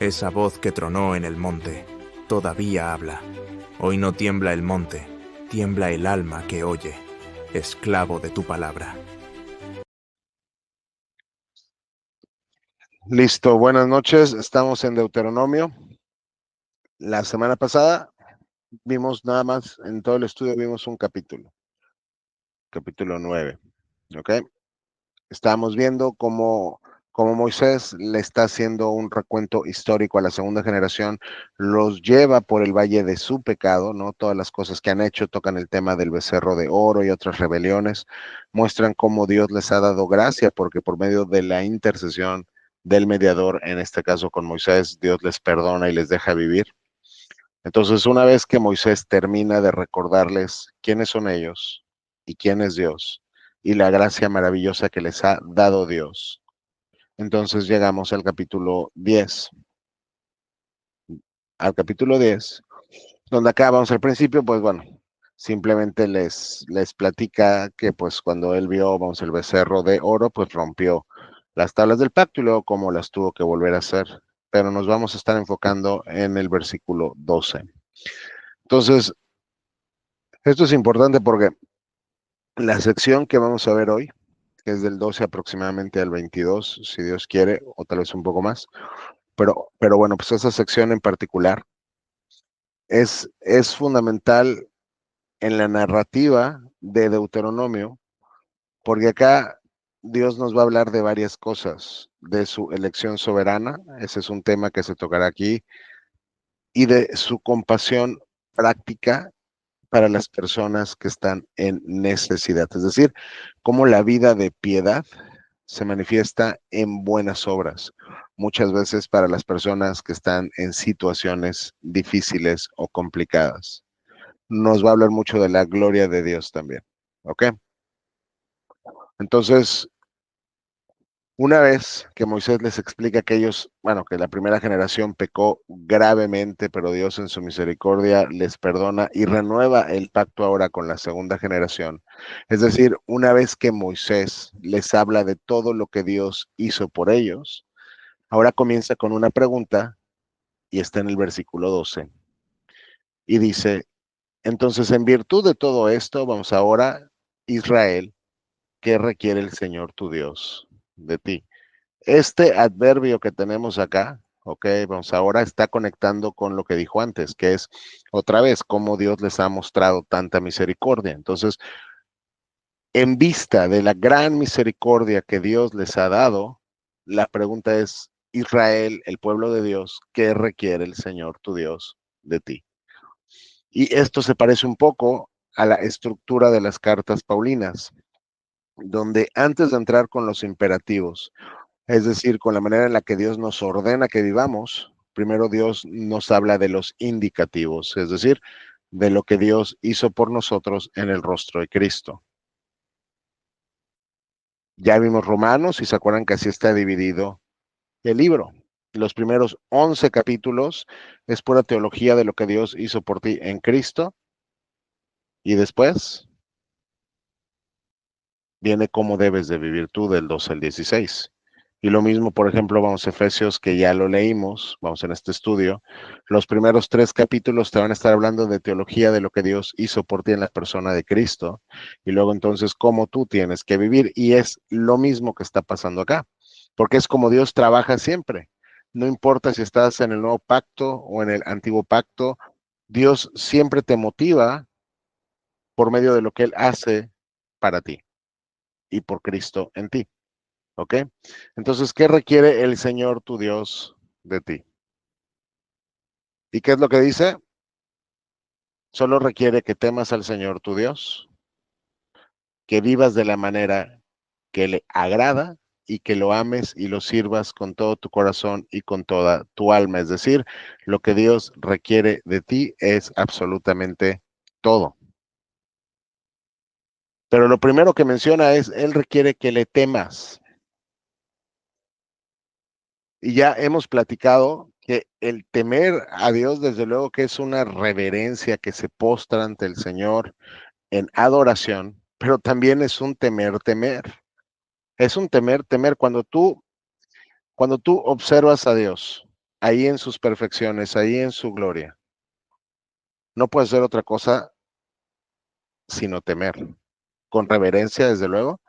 Esa voz que tronó en el monte, todavía habla. Hoy no tiembla el monte, tiembla el alma que oye, esclavo de tu palabra. Listo, buenas noches. Estamos en Deuteronomio. La semana pasada vimos nada más, en todo el estudio vimos un capítulo 9. ¿Ok? Estábamos viendo cómo Moisés le está haciendo un recuento histórico a la segunda generación, los lleva por el valle de su pecado, ¿no? Todas las cosas que han hecho tocan el tema del becerro de oro y otras rebeliones, muestran cómo Dios les ha dado gracia, porque por medio de la intercesión del mediador, en este caso con Moisés, Dios les perdona y les deja vivir. Entonces, una vez que Moisés termina de recordarles quiénes son ellos y quién es Dios y la gracia maravillosa que les ha dado Dios, entonces llegamos al capítulo 10. Al capítulo 10, donde acá vamos al principio, pues bueno, simplemente les platica que pues cuando él vio, vamos, el becerro de oro, pues rompió las tablas del pacto y luego cómo las tuvo que volver a hacer. Pero nos vamos a estar enfocando en el versículo 12. Entonces, esto es importante porque la sección que vamos a ver hoy, que es del 12 aproximadamente al 22, si Dios quiere, o tal vez un poco más, pero bueno, pues esa sección en particular es fundamental en la narrativa de Deuteronomio, porque acá Dios nos va a hablar de varias cosas, de su elección soberana, ese es un tema que se tocará aquí, y de su compasión práctica para las personas que están en necesidad. Es decir, cómo la vida de piedad se manifiesta en buenas obras, muchas veces para las personas que están en situaciones difíciles o complicadas. Nos va a hablar mucho de la gloria de Dios también. ¿Ok? Entonces, una vez que Moisés les explica que ellos, bueno, que la primera generación pecó gravemente, pero Dios en su misericordia les perdona y renueva el pacto ahora con la segunda generación. Es decir, una vez que Moisés les habla de todo lo que Dios hizo por ellos, ahora comienza con una pregunta y está en el versículo 12. Y dice, entonces en virtud de todo esto, vamos ahora, Israel, ¿qué requiere el Señor tu Dios de ti? Este adverbio que tenemos acá, ok, vamos, ahora está conectando con lo que dijo antes, que es otra vez cómo Dios les ha mostrado tanta misericordia. Entonces, en vista de la gran misericordia que Dios les ha dado, la pregunta es, Israel, el pueblo de Dios, ¿qué requiere el Señor tu Dios de ti? Y esto se parece un poco a la estructura de las cartas paulinas, donde antes de entrar con los imperativos, es decir, con la manera en la que Dios nos ordena que vivamos, primero Dios nos habla de los indicativos, es decir, de lo que Dios hizo por nosotros en el rostro de Cristo. Ya vimos Romanos y se acuerdan que así está dividido el libro. Los primeros 11 capítulos es pura teología de lo que Dios hizo por ti en Cristo y después viene cómo debes de vivir tú del 12 al 16. Y lo mismo, por ejemplo, vamos a Efesios, que ya lo leímos, vamos en este estudio. Los primeros 3 capítulos te van a estar hablando de teología de lo que Dios hizo por ti en la persona de Cristo. Y luego entonces cómo tú tienes que vivir. Y es lo mismo que está pasando acá, porque es como Dios trabaja siempre. No importa si estás en el nuevo pacto o en el antiguo pacto, Dios siempre te motiva por medio de lo que Él hace para ti y por Cristo en ti. ¿Ok? Entonces, ¿qué requiere el Señor tu Dios de ti? ¿Y qué es lo que dice? Solo requiere que temas al Señor tu Dios, que vivas de la manera que le agrada y que lo ames y lo sirvas con todo tu corazón y con toda tu alma. Es decir, lo que Dios requiere de ti es absolutamente todo. Pero lo primero que menciona es, Él requiere que le temas. Y ya hemos platicado que el temer a Dios, desde luego que es una reverencia que se postra ante el Señor en adoración, pero también es un temer, temer. Es un temer, temer cuando tú observas a Dios. ahí en sus perfecciones, ahí en su gloria. No puede ser otra cosa sino temer, con reverencia desde luego,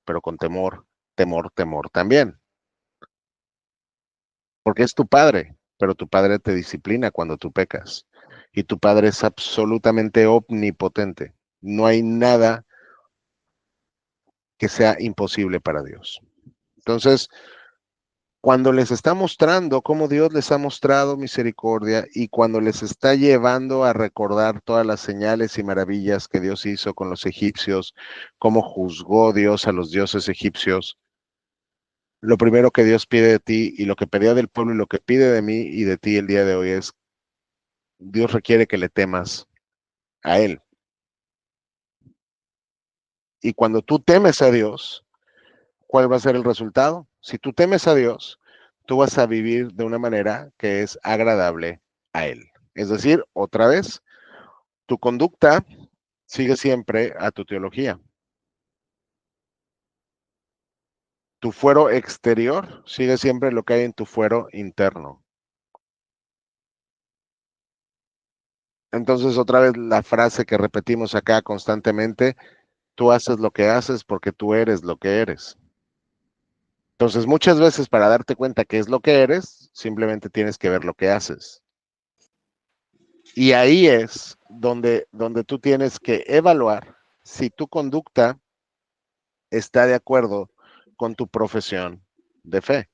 pero con temor, temor, temor también, porque es tu padre, pero tu padre te disciplina cuando tú pecas y tu padre es absolutamente omnipotente. No hay nada que sea imposible para Dios. Entonces, cuando les está mostrando cómo Dios les ha mostrado misericordia y cuando les está llevando a recordar todas las señales y maravillas que Dios hizo con los egipcios, cómo juzgó Dios a los dioses egipcios, lo primero que Dios pide de ti y lo que pedía del pueblo y lo que pide de mí y de ti el día de hoy es, Dios requiere que le temas a Él. Y cuando tú temes a Dios, ¿cuál va a ser el resultado? Si tú temes a Dios, tú vas a vivir de una manera que es agradable a Él. Es decir, otra vez, tu conducta sigue siempre a tu teología. Tu fuero exterior sigue siempre lo que hay en tu fuero interno. Entonces, otra vez la frase que repetimos acá constantemente, tú haces lo que haces porque tú eres lo que eres. Entonces, muchas veces para darte cuenta qué es lo que eres, simplemente tienes que ver lo que haces. Y ahí es donde tú tienes que evaluar si tu conducta está de acuerdo con tu profesión de fe.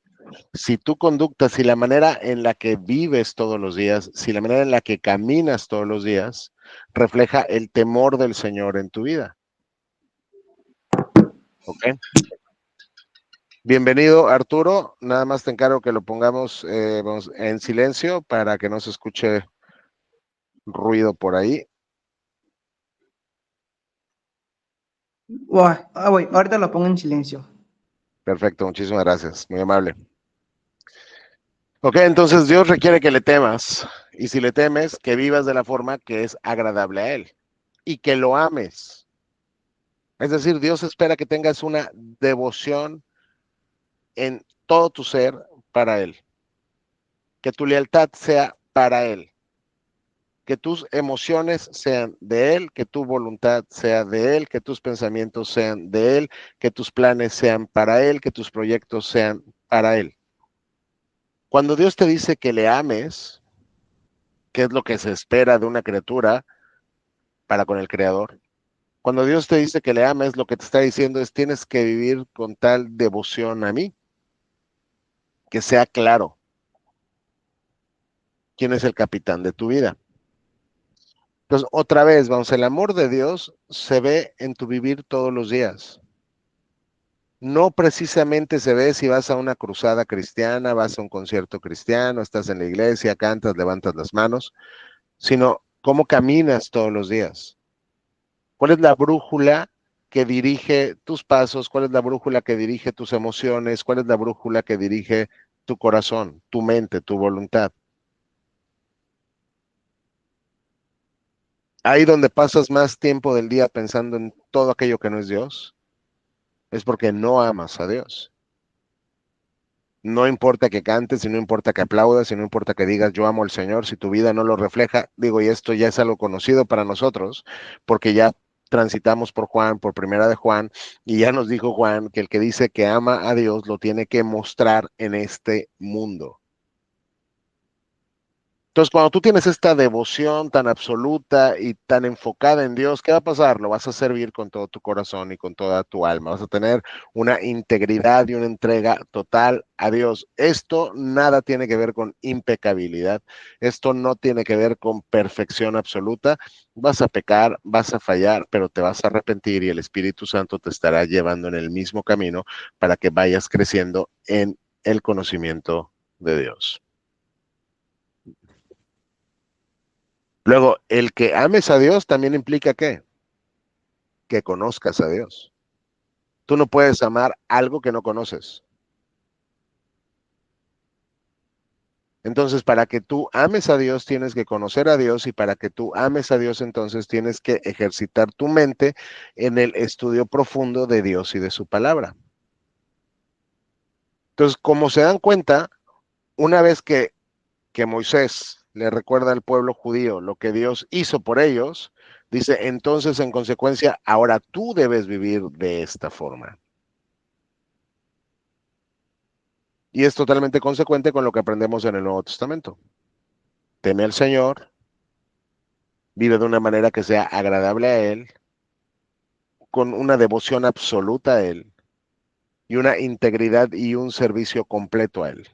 Si tu conducta, si la manera en la que vives todos los días, si la manera en la que caminas todos los días, refleja el temor del Señor en tu vida. ¿Ok? Bienvenido, Arturo. Nada más te encargo que lo pongamos en silencio para que no se escuche ruido por ahí. Voy, ahorita lo pongo en silencio. Perfecto, muchísimas gracias. Muy amable. Ok, entonces Dios requiere que le temas. Y si le temes, que vivas de la forma que es agradable a Él. Y que lo ames. Es decir, Dios espera que tengas una devoción en todo tu ser para Él. Que tu lealtad sea para Él. Que tus emociones sean de Él, que tu voluntad sea de Él, que tus pensamientos sean de Él, que tus planes sean para Él, que tus proyectos sean para Él. Cuando Dios te dice que le ames, ¿qué es lo que se espera de una criatura para con el Creador? Cuando Dios te dice que le ames, lo que te está diciendo es tienes que vivir con tal devoción a mí, que sea claro quién es el capitán de tu vida. Entonces, otra vez, vamos, el amor de Dios se ve en tu vivir todos los días. No precisamente se ve si vas a una cruzada cristiana, vas a un concierto cristiano, estás en la iglesia, cantas, levantas las manos, sino cómo caminas todos los días. ¿Cuál es la brújula que dirige tus pasos? ¿Cuál es la brújula que dirige tus emociones? ¿Cuál es la brújula que dirige tu corazón, tu mente, tu voluntad? Ahí donde pasas más tiempo del día pensando en todo aquello que no es Dios, es porque no amas a Dios. No importa que cantes, y no importa que aplaudas, y no importa que digas yo amo al Señor, si tu vida no lo refleja, digo, y esto ya es algo conocido para nosotros, porque ya transitamos por Juan, por primera de Juan, y ya nos dijo Juan que el que dice que ama a Dios lo tiene que mostrar en este mundo. Entonces, cuando tú tienes esta devoción tan absoluta y tan enfocada en Dios, ¿qué va a pasar? Lo vas a servir con todo tu corazón y con toda tu alma. Vas a tener una integridad y una entrega total a Dios. Esto nada tiene que ver con impecabilidad. Esto no tiene que ver con perfección absoluta. Vas a pecar, vas a fallar, pero te vas a arrepentir y el Espíritu Santo te estará llevando en el mismo camino para que vayas creciendo en el conocimiento de Dios. Luego, el que ames a Dios también implica ¿qué? Que conozcas a Dios. Tú no puedes amar algo que no conoces. Entonces, para que tú ames a Dios, tienes que conocer a Dios y para que tú ames a Dios, entonces tienes que ejercitar tu mente en el estudio profundo de Dios y de su palabra. Entonces, como se dan cuenta, una vez que que Moisés le recuerda al pueblo judío lo que Dios hizo por ellos, dice, entonces en consecuencia, ahora tú debes vivir de esta forma. Y es totalmente consecuente con lo que aprendemos en el Nuevo Testamento. Teme al Señor, vive de una manera que sea agradable a Él, con una devoción absoluta a Él y una integridad y un servicio completo a Él.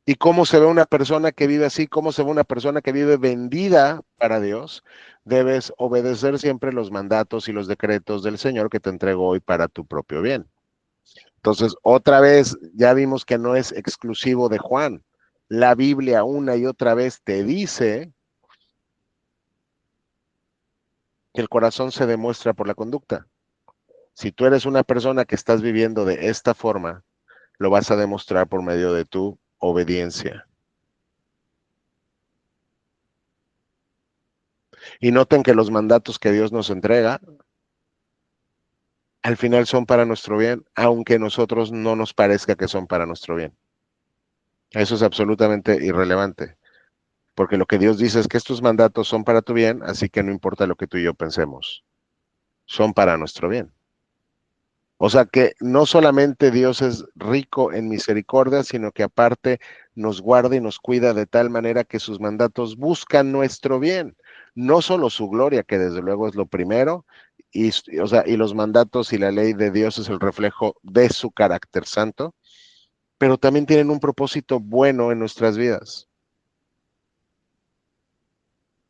¿Y cómo se ve una persona que vive así? ¿Cómo se ve una persona que vive vendida para Dios? Debes obedecer siempre los mandatos y los decretos del Señor que te entregó hoy para tu propio bien. Entonces, otra vez, ya vimos que no es exclusivo de Juan. La Biblia una y otra vez te dice que el corazón se demuestra por la conducta. Si tú eres una persona que estás viviendo de esta forma, lo vas a demostrar por medio de tu obediencia. Y noten que los mandatos que Dios nos entrega, al final son para nuestro bien, aunque a nosotros no nos parezca que son para nuestro bien. Eso es absolutamente irrelevante, porque lo que Dios dice es que estos mandatos son para tu bien, así que no importa lo que tú y yo pensemos, son para nuestro bien. O sea que no solamente Dios es rico en misericordia, sino que aparte nos guarda y nos cuida de tal manera que sus mandatos buscan nuestro bien, no solo su gloria, que desde luego es lo primero, o sea, y los mandatos y la ley de Dios es el reflejo de su carácter santo, pero también tienen un propósito bueno en nuestras vidas.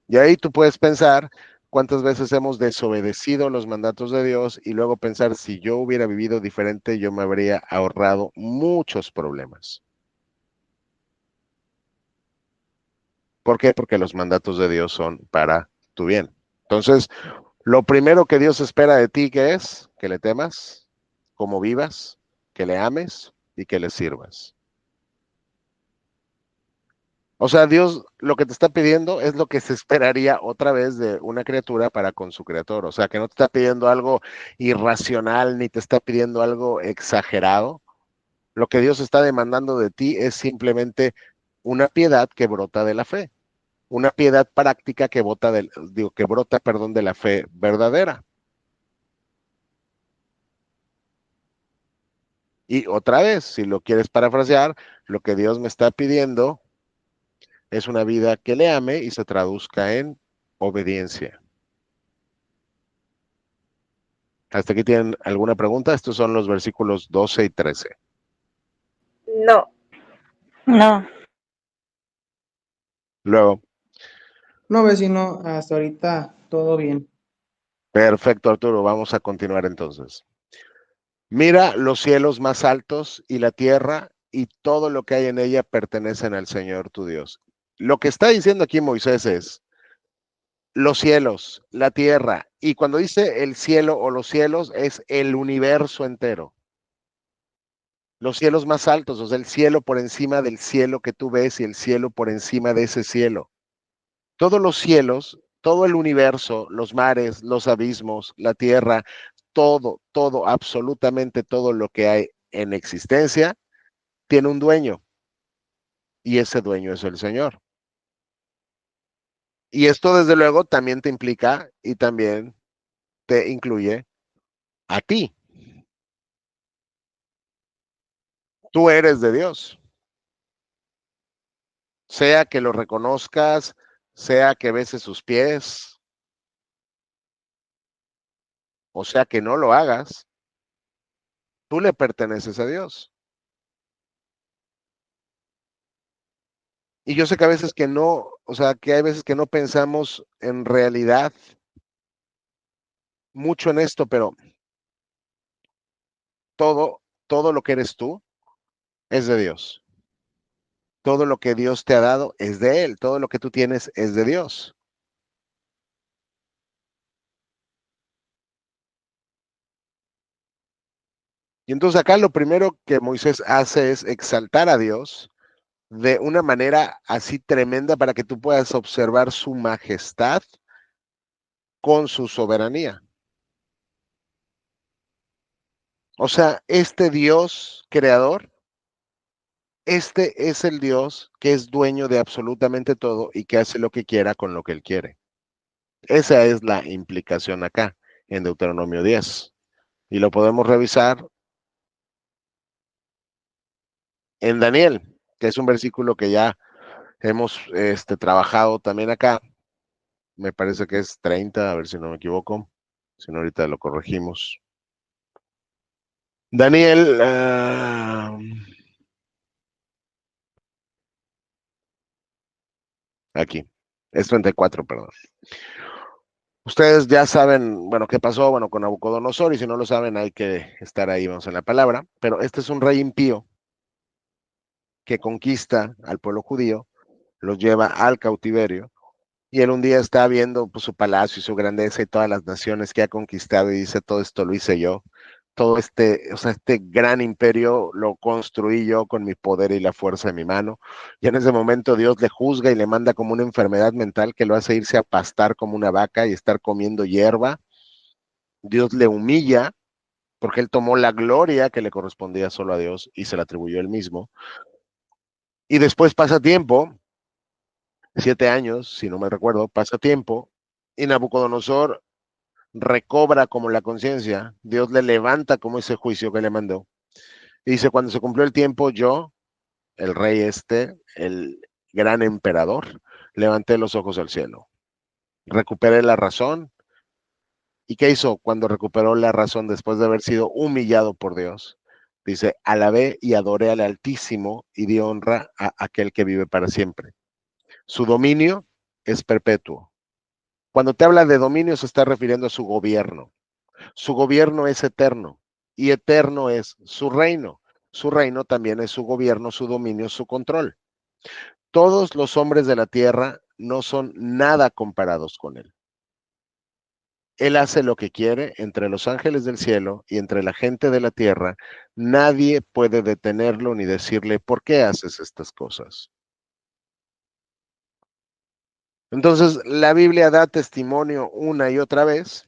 Y ahí tú puedes pensar cuántas veces hemos desobedecido los mandatos de Dios y luego pensar si yo hubiera vivido diferente, yo me habría ahorrado muchos problemas. ¿Por qué? Porque los mandatos de Dios son para tu bien. Entonces, lo primero que Dios espera de ti, ¿qué es? Que le temas, como vivas, que le ames y que le sirvas. O sea, Dios lo que te está pidiendo es lo que se esperaría otra vez de una criatura para con su creador. O sea, que no te está pidiendo algo irracional ni te está pidiendo algo exagerado. Lo que Dios está demandando de ti es simplemente una piedad que brota de la fe, una piedad práctica que que brota, perdón, de la fe verdadera. Y otra vez, si lo quieres parafrasear, lo que Dios me está pidiendo es una vida que le ame y se traduzca en obediencia. ¿Hasta aquí tienen alguna pregunta? Estos son los versículos 12 y 13. No. No. Luego, No, vecino, hasta ahorita todo bien. perfecto, Arturo, vamos a continuar entonces. Mira los cielos más altos y la tierra y todo lo que hay en ella pertenecen al Señor tu Dios. Lo que está diciendo aquí Moisés es los cielos, la tierra, y cuando dice el cielo o los cielos es el universo entero. Los cielos más altos, o sea, el cielo por encima del cielo que tú ves y el cielo por encima de ese cielo. Todos los cielos, todo el universo, los mares, los abismos, la tierra, todo, absolutamente todo lo que hay en existencia, tiene un dueño y ese dueño es el Señor. Y esto desde luego también te implica y también te incluye a ti. Tú eres de Dios. Sea que lo reconozcas, sea que beses sus pies, o sea que no lo hagas, tú le perteneces a Dios. Y yo sé que a veces que no, o sea, que hay veces que no pensamos en realidad mucho en esto, pero todo lo que eres tú es de Dios. Todo lo que Dios te ha dado es de Él. Todo lo que tú tienes es de Dios. Y entonces acá lo primero que Moisés hace es exaltar a Dios de una manera así tremenda para que tú puedas observar su majestad con su soberanía. O sea, este Dios creador Este es el Dios que es dueño de absolutamente todo y que hace lo que quiera con lo que él quiere. Esa es la implicación acá, en Deuteronomio 10. Y lo podemos revisar en Daniel, que es un versículo que ya hemos trabajado también acá. Me parece que es 30, a ver si no me equivoco. Si no, ahorita lo corregimos. Daniel, aquí, es 34, perdón. Ustedes ya saben, bueno, qué pasó, bueno, con Nabucodonosor, y si no lo saben, hay que estar ahí, vamos en la palabra, pero este es un rey impío que conquista al pueblo judío, los lleva al cautiverio, y él un día está viendo pues, su palacio y su grandeza y todas las naciones que ha conquistado y dice, todo esto lo hice yo, todo este gran imperio lo construí yo con mi poder y la fuerza de mi mano. Y en ese momento Dios le juzga y le manda como una enfermedad mental que lo hace irse a pastar como una vaca y estar comiendo hierba. Dios le humilla porque él tomó la gloria que le correspondía solo a Dios y se la atribuyó él mismo. Y después pasa tiempo, 7 años, si no me recuerdo, pasa tiempo, y Nabucodonosor recobra como la conciencia, Dios le levanta como ese juicio que le mandó. Y dice, cuando se cumplió el tiempo, yo, el rey el gran emperador, levanté los ojos al cielo, recuperé la razón. ¿Y qué hizo cuando recuperó la razón después de haber sido humillado por Dios? Dice, alabé y adoré al Altísimo y di honra a aquel que vive para siempre. Su dominio es perpetuo. Cuando te habla de dominio se está refiriendo a su gobierno. Su gobierno es eterno y eterno es su reino. Su reino también es su gobierno, su dominio, su control. Todos los hombres de la tierra no son nada comparados con él. Él hace lo que quiere entre los ángeles del cielo y entre la gente de la tierra. Nadie puede detenerlo ni decirle, ¿por qué haces estas cosas? Entonces, la Biblia da testimonio una y otra vez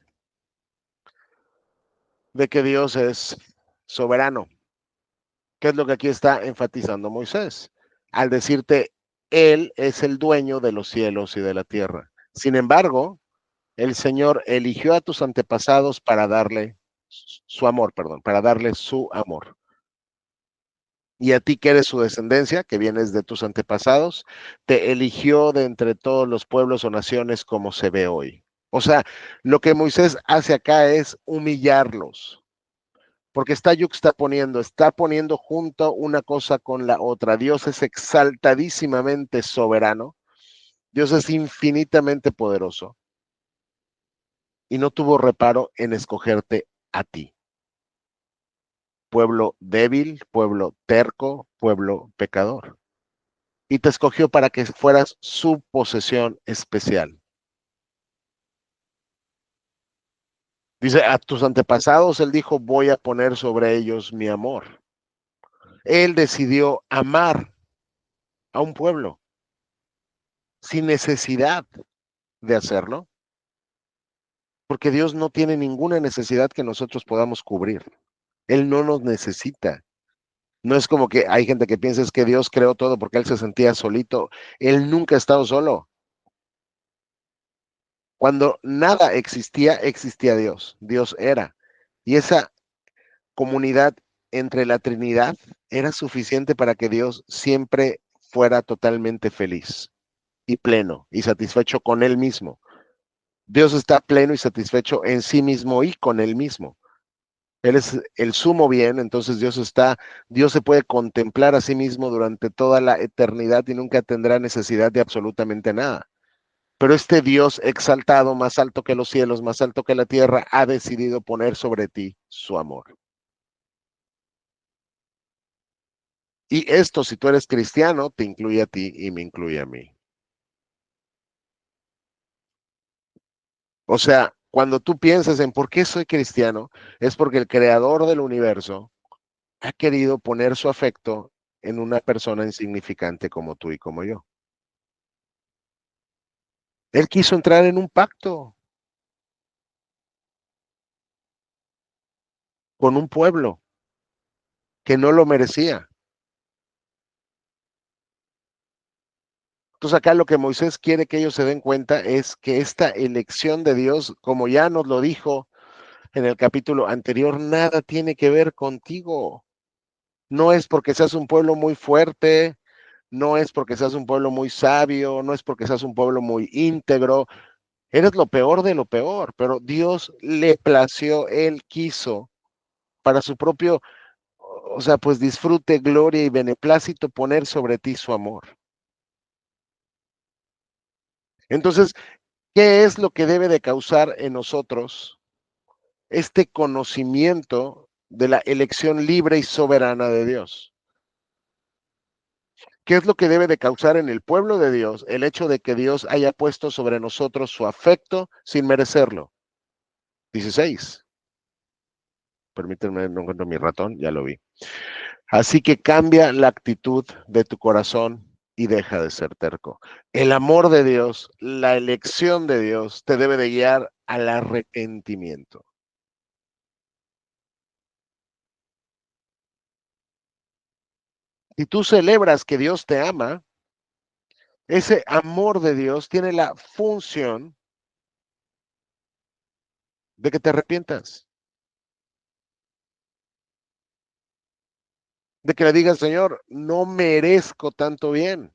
de que Dios es soberano. ¿Qué es lo que aquí está enfatizando Moisés? Al decirte, Él es el dueño de los cielos y de la tierra. Sin embargo, el Señor eligió a tus antepasados para darle su amor, perdón, para darle su amor. Y a ti que eres su descendencia, que vienes de tus antepasados, te eligió de entre todos los pueblos o naciones como se ve hoy. O sea, lo que Moisés hace acá es humillarlos, porque está poniendo junto una cosa con la otra. Dios es exaltadísimamente soberano, Dios es infinitamente poderoso y no tuvo reparo en escogerte a ti. Pueblo débil, pueblo terco, pueblo pecador. Y te escogió para que fueras su posesión especial. Dice, a tus antepasados, él dijo, voy a poner sobre ellos mi amor. Él decidió amar a un pueblo sin necesidad de hacerlo, porque Dios no tiene ninguna necesidad que nosotros podamos cubrir. Él no nos necesita. No es como que hay gente que piensa es que Dios creó todo porque él se sentía solito. Él nunca ha estado solo. Cuando nada existía, existía Dios. Dios era. Y esa comunidad entre la Trinidad era suficiente para que Dios siempre fuera totalmente feliz y pleno y satisfecho con él mismo. Dios está pleno y satisfecho en sí mismo y con él mismo. Él es el sumo bien, entonces Dios se puede contemplar a sí mismo durante toda la eternidad y nunca tendrá necesidad de absolutamente nada. Pero este Dios exaltado, más alto que los cielos, más alto que la tierra, ha decidido poner sobre ti su amor. Y esto, si tú eres cristiano, te incluye a ti y me incluye a mí. O sea, cuando tú piensas en por qué soy cristiano, es porque el creador del universo ha querido poner su afecto en una persona insignificante como tú y como yo. Él quiso entrar en un pacto con un pueblo que no lo merecía. Entonces acá lo que Moisés quiere que ellos se den cuenta es que esta elección de Dios, como ya nos lo dijo en el capítulo anterior, nada tiene que ver contigo. No es porque seas un pueblo muy fuerte, no es porque seas un pueblo muy sabio, no es porque seas un pueblo muy íntegro. Eres lo peor de lo peor, pero Dios le plació, Él quiso para su propio, o sea, pues disfrute, gloria y beneplácito poner sobre ti su amor. Entonces, ¿qué es lo que debe de causar en nosotros este conocimiento de la elección libre y soberana de Dios? ¿Qué es lo que debe de causar en el pueblo de Dios el hecho de que Dios haya puesto sobre nosotros su afecto sin merecerlo? 16. Permítanme, no encuentro mi ratón, ya lo vi. Así que cambia la actitud de tu corazón y deja de ser terco. El amor de Dios, la elección de Dios te debe de guiar al arrepentimiento. Si tú celebras que Dios te ama, ese amor de Dios tiene la función de que te arrepientas. De que le digas, Señor, no merezco tanto bien.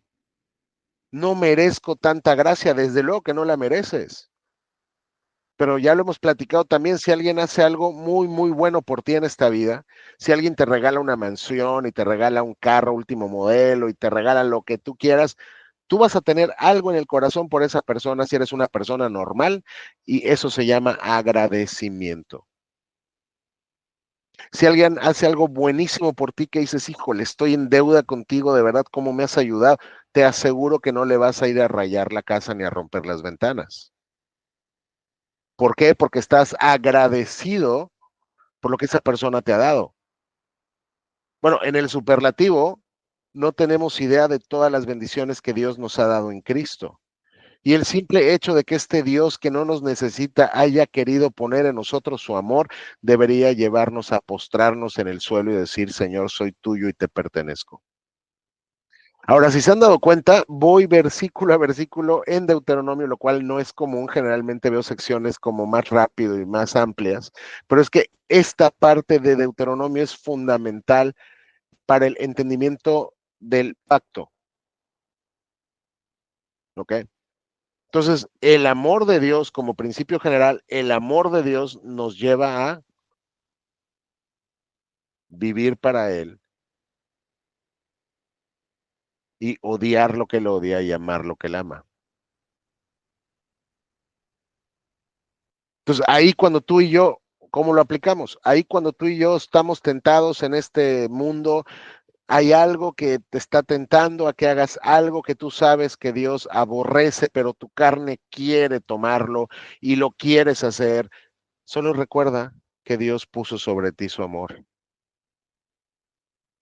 No merezco tanta gracia. Desde luego que no la mereces. Pero ya lo hemos platicado también, si alguien hace algo muy, muy bueno por ti en esta vida, si alguien te regala una mansión y te regala un carro último modelo y te regala lo que tú quieras, tú vas a tener algo en el corazón por esa persona si eres una persona normal y eso se llama agradecimiento. Si alguien hace algo buenísimo por ti que dices, híjole, estoy en deuda contigo, de verdad, ¿cómo me has ayudado? Te aseguro que no le vas a ir a rayar la casa ni a romper las ventanas. ¿Por qué? Porque estás agradecido por lo que esa persona te ha dado. Bueno, en el superlativo no tenemos idea de todas las bendiciones que Dios nos ha dado en Cristo. Y el simple hecho de que este Dios que no nos necesita haya querido poner en nosotros su amor, debería llevarnos a postrarnos en el suelo y decir, Señor, soy tuyo y te pertenezco. Ahora, si se han dado cuenta, voy versículo a versículo en Deuteronomio, lo cual no es común. Generalmente veo secciones como más rápido y más amplias, pero es que esta parte de Deuteronomio es fundamental para el entendimiento del pacto. ¿Ok? Entonces, el amor de Dios como principio general, el amor de Dios nos lleva a vivir para Él y odiar lo que Él odia y amar lo que Él ama. Entonces, ahí cuando tú y yo, ¿cómo lo aplicamos? Ahí cuando tú y yo estamos tentados en este mundo, hay algo que te está tentando a que hagas algo que tú sabes que Dios aborrece, pero tu carne quiere tomarlo y lo quieres hacer. Solo recuerda que Dios puso sobre ti su amor.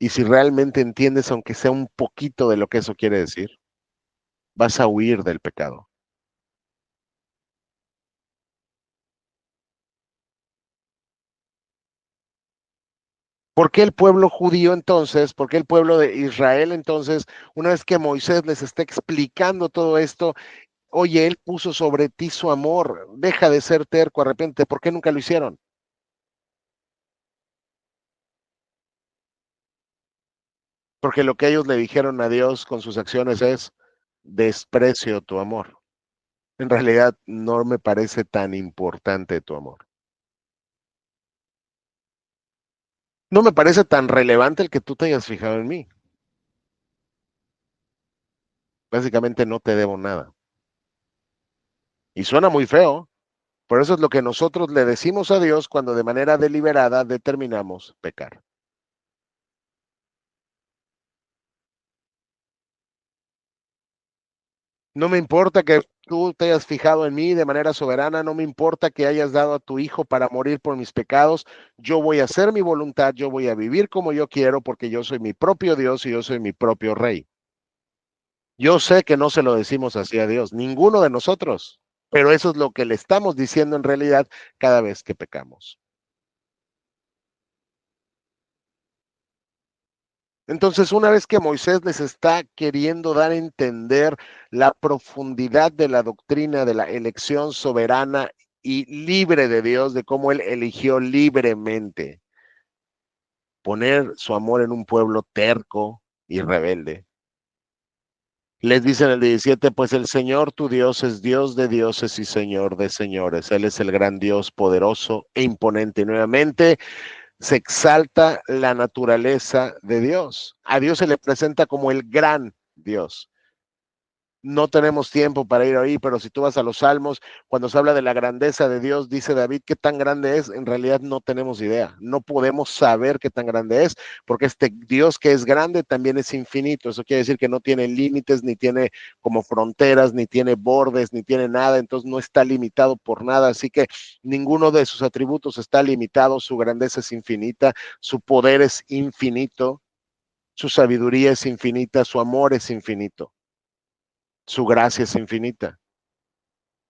Y si realmente entiendes, aunque sea un poquito de lo que eso quiere decir, vas a huir del pecado. ¿Por qué el pueblo judío entonces, por qué el pueblo de Israel entonces, una vez que Moisés les está explicando todo esto, oye, él puso sobre ti su amor, deja de ser terco, arrepiéntete, ¿por qué nunca lo hicieron? Porque lo que ellos le dijeron a Dios con sus acciones es, desprecio tu amor. En realidad no me parece tan importante tu amor. No me parece tan relevante el que tú te hayas fijado en mí. Básicamente no te debo nada. Y suena muy feo, pero eso es lo que nosotros le decimos a Dios cuando de manera deliberada determinamos pecar. No me importa que tú te hayas fijado en mí de manera soberana, no me importa que hayas dado a tu hijo para morir por mis pecados. Yo voy a hacer mi voluntad, yo voy a vivir como yo quiero porque yo soy mi propio Dios y yo soy mi propio rey. Yo sé que no se lo decimos así a Dios, ninguno de nosotros, pero eso es lo que le estamos diciendo en realidad cada vez que pecamos. Entonces, una vez que Moisés les está queriendo dar a entender la profundidad de la doctrina de la elección soberana y libre de Dios, de cómo él eligió libremente poner su amor en un pueblo terco y rebelde, les dice en el 17, pues el Señor tu Dios es Dios de dioses y Señor de señores. Él es el gran Dios poderoso e imponente. Y nuevamente se exalta la naturaleza de Dios. A Dios se le presenta como el gran Dios. No tenemos tiempo para ir ahí, pero si tú vas a los Salmos, cuando se habla de la grandeza de Dios, dice David, ¿qué tan grande es? En realidad no tenemos idea, no podemos saber qué tan grande es, porque este Dios que es grande también es infinito. Eso quiere decir que no tiene límites, ni tiene como fronteras, ni tiene bordes, ni tiene nada, entonces no está limitado por nada, así que ninguno de sus atributos está limitado, su grandeza es infinita, su poder es infinito, su sabiduría es infinita, su amor es infinito. Su gracia es infinita,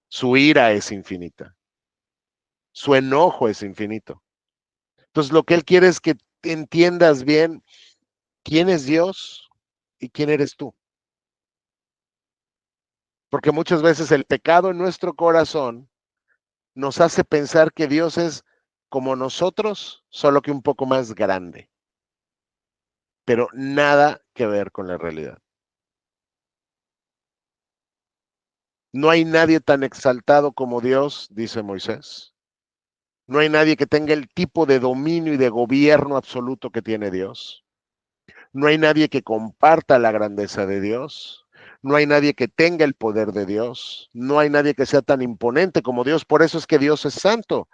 su ira es infinita, su enojo es infinito. Entonces lo que él quiere es que entiendas bien quién es Dios y quién eres tú. Porque muchas veces el pecado en nuestro corazón nos hace pensar que Dios es como nosotros, solo que un poco más grande. Pero nada que ver con la realidad. No hay nadie tan exaltado como Dios, dice Moisés. No hay nadie que tenga el tipo de dominio y de gobierno absoluto que tiene Dios. No hay nadie que comparta la grandeza de Dios. No hay nadie que tenga el poder de Dios. No hay nadie que sea tan imponente como Dios. Por eso es que Dios es santo.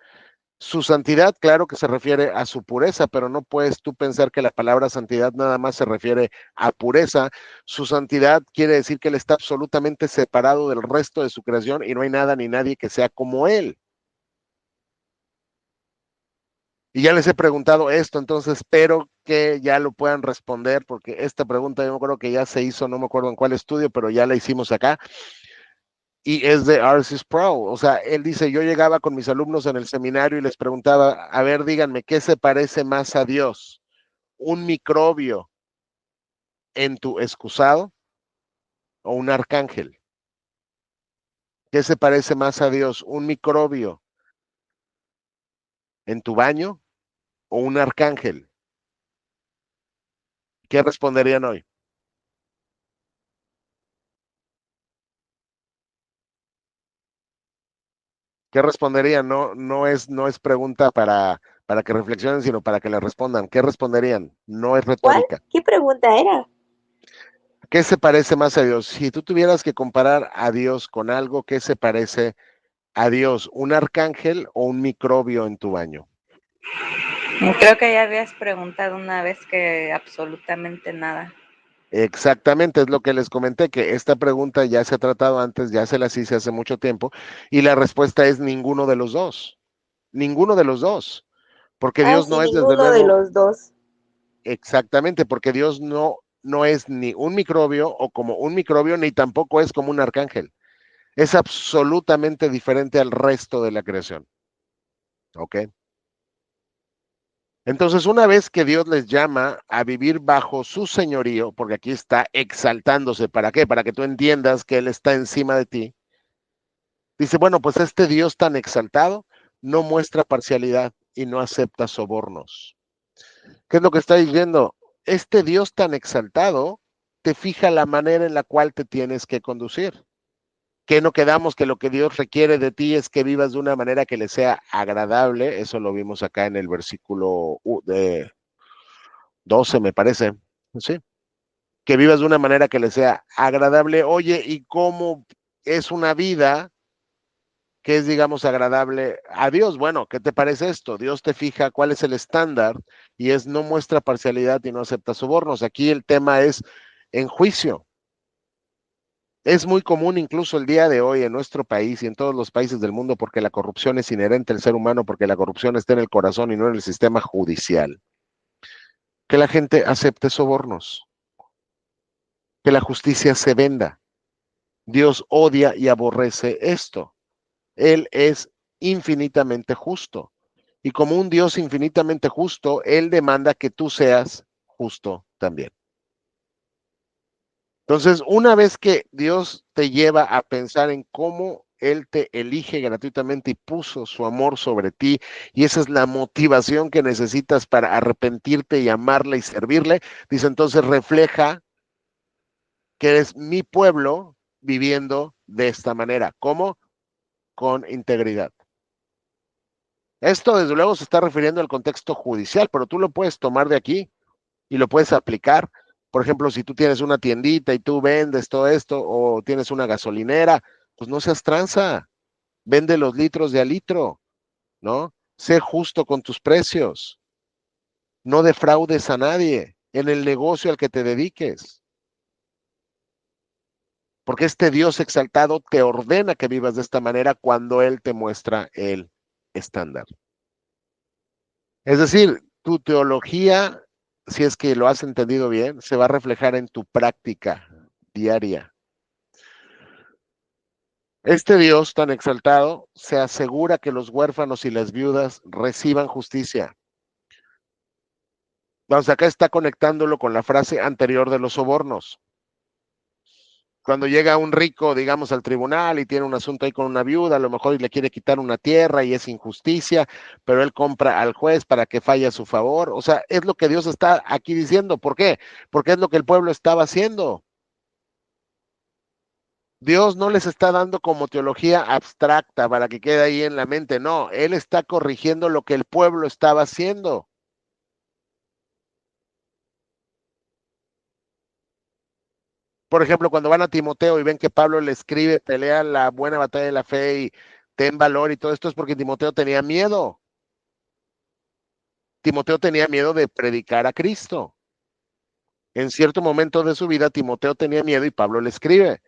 Su santidad, claro que se refiere a su pureza, pero no puedes tú pensar que la palabra santidad nada más se refiere a pureza. Su santidad quiere decir que Él está absolutamente separado del resto de su creación y no hay nada ni nadie que sea como Él. Y ya les he preguntado esto, entonces espero que ya lo puedan responder, porque esta pregunta yo me acuerdo que ya se hizo, no me acuerdo en cuál estudio, pero ya la hicimos acá. Y es de R.C. Sproul. O sea, él dice, yo llegaba con mis alumnos en el seminario y les preguntaba, a ver, díganme, ¿qué se parece más a Dios? ¿Un microbio en tu excusado o un arcángel? ¿Qué se parece más a Dios? ¿Un microbio en tu baño o un arcángel? ¿Qué responderían hoy? ¿Qué responderían? No es pregunta para que reflexionen, sino para que le respondan. ¿Qué responderían? No es ¿Cuál? retórica. ¿Qué pregunta era? ¿Qué se parece más a Dios? Si tú tuvieras que comparar a Dios con algo, ¿qué se parece a Dios? ¿Un arcángel o un microbio en tu baño? Creo que ya habías preguntado una vez que absolutamente nada. Exactamente, es lo que les comenté, que esta pregunta ya se ha tratado antes, ya se las hice hace mucho tiempo, y la respuesta es ninguno de los dos. Ninguno de los dos. Porque Ah, Dios sí, no es, desde ninguno de luego, los dos. exactamente, porque Dios no es ni un microbio o como un microbio, ni tampoco es como un arcángel. Es absolutamente diferente al resto de la creación. ¿Ok? Entonces, una vez que Dios les llama a vivir bajo su señorío, porque aquí está exaltándose, ¿para qué? Para que tú entiendas que Él está encima de ti. Dice, bueno, pues este Dios tan exaltado no muestra parcialidad y no acepta sobornos. ¿Qué es lo que está diciendo? Este Dios tan exaltado te fija la manera en la cual te tienes que conducir. Que no quedamos que lo que Dios requiere de ti es que vivas de una manera que le sea agradable. Eso lo vimos acá en el versículo de 12, me parece. Sí. Que vivas de una manera que le sea agradable. Oye, ¿y cómo es una vida que es, digamos, agradable a Dios? Bueno, ¿qué te parece esto? Dios te fija cuál es el estándar y es no muestra parcialidad y no acepta sobornos. Aquí el tema es en juicio. Es muy común incluso el día de hoy en nuestro país y en todos los países del mundo porque la corrupción es inherente al ser humano, porque la corrupción está en el corazón y no en el sistema judicial. Que la gente acepte sobornos, que la justicia se venda. Dios odia y aborrece esto. Él es infinitamente justo. Y como un Dios infinitamente justo, Él demanda que tú seas justo también. Entonces, una vez que Dios te lleva a pensar en cómo Él te elige gratuitamente y puso su amor sobre ti, y esa es la motivación que necesitas para arrepentirte y amarle y servirle, dice entonces refleja que eres mi pueblo viviendo de esta manera. ¿Cómo? Con integridad. Esto desde luego se está refiriendo al contexto judicial, pero tú lo puedes tomar de aquí y lo puedes aplicar. Por ejemplo, si tú tienes una tiendita y tú vendes todo esto, o tienes una gasolinera, pues no seas tranza, vende los litros de a litro, ¿no? Sé justo con tus precios, no defraudes a nadie en el negocio al que te dediques, porque este Dios exaltado te ordena que vivas de esta manera cuando Él te muestra el estándar. Es decir, tu teología, si es que lo has entendido bien, se va a reflejar en tu práctica diaria. Este Dios tan exaltado se asegura que los huérfanos y las viudas reciban justicia. Vamos, acá está conectándolo con la frase anterior de los sobornos. Cuando llega un rico, digamos, al tribunal y tiene un asunto ahí con una viuda, a lo mejor y le quiere quitar una tierra y es injusticia, pero él compra al juez para que falle a su favor. O sea, es lo que Dios está aquí diciendo. ¿Por qué? Porque es lo que el pueblo estaba haciendo. Dios no les está dando como teología abstracta para que quede ahí en la mente. No, Él está corrigiendo lo que el pueblo estaba haciendo. Por ejemplo, cuando van a Timoteo y ven que Pablo le escribe, pelea la buena batalla de la fe y ten valor y todo esto, es porque Timoteo tenía miedo. Timoteo tenía miedo de predicar a Cristo. En cierto momento de su vida, Timoteo tenía miedo y Pablo le escribe.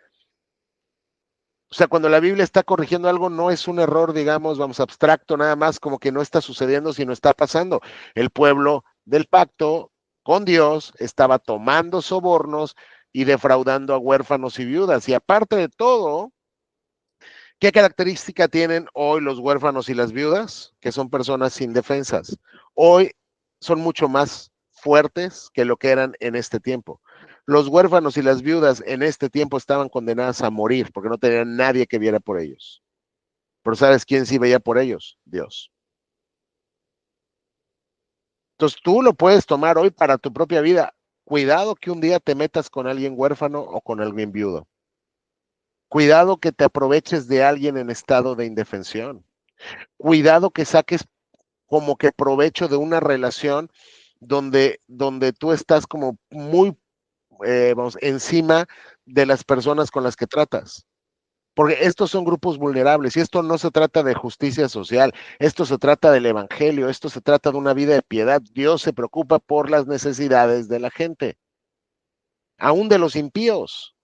O sea, cuando la Biblia está corrigiendo algo, no es un error, digamos, vamos, abstracto, nada más como que no está sucediendo, sino está pasando. El pueblo del pacto con Dios estaba tomando sobornos y defraudando a huérfanos y viudas. Y aparte de todo, ¿qué característica tienen hoy los huérfanos y las viudas? Que son personas indefensas. Hoy son mucho más fuertes que lo que eran en este tiempo. Los huérfanos y las viudas en este tiempo estaban condenadas a morir porque no tenían nadie que viera por ellos. Pero ¿sabes quién sí veía por ellos? Dios. Entonces tú lo puedes tomar hoy para tu propia vida. Cuidado que un día te metas con alguien huérfano o con alguien viudo. Cuidado que te aproveches de alguien en estado de indefensión. Cuidado que saques como que provecho de una relación donde tú estás como muy, vamos, encima de las personas con las que tratas. Porque estos son grupos vulnerables y esto no se trata de justicia social, esto se trata del evangelio, esto se trata de una vida de piedad. Dios se preocupa por las necesidades de la gente, aún de los impíos.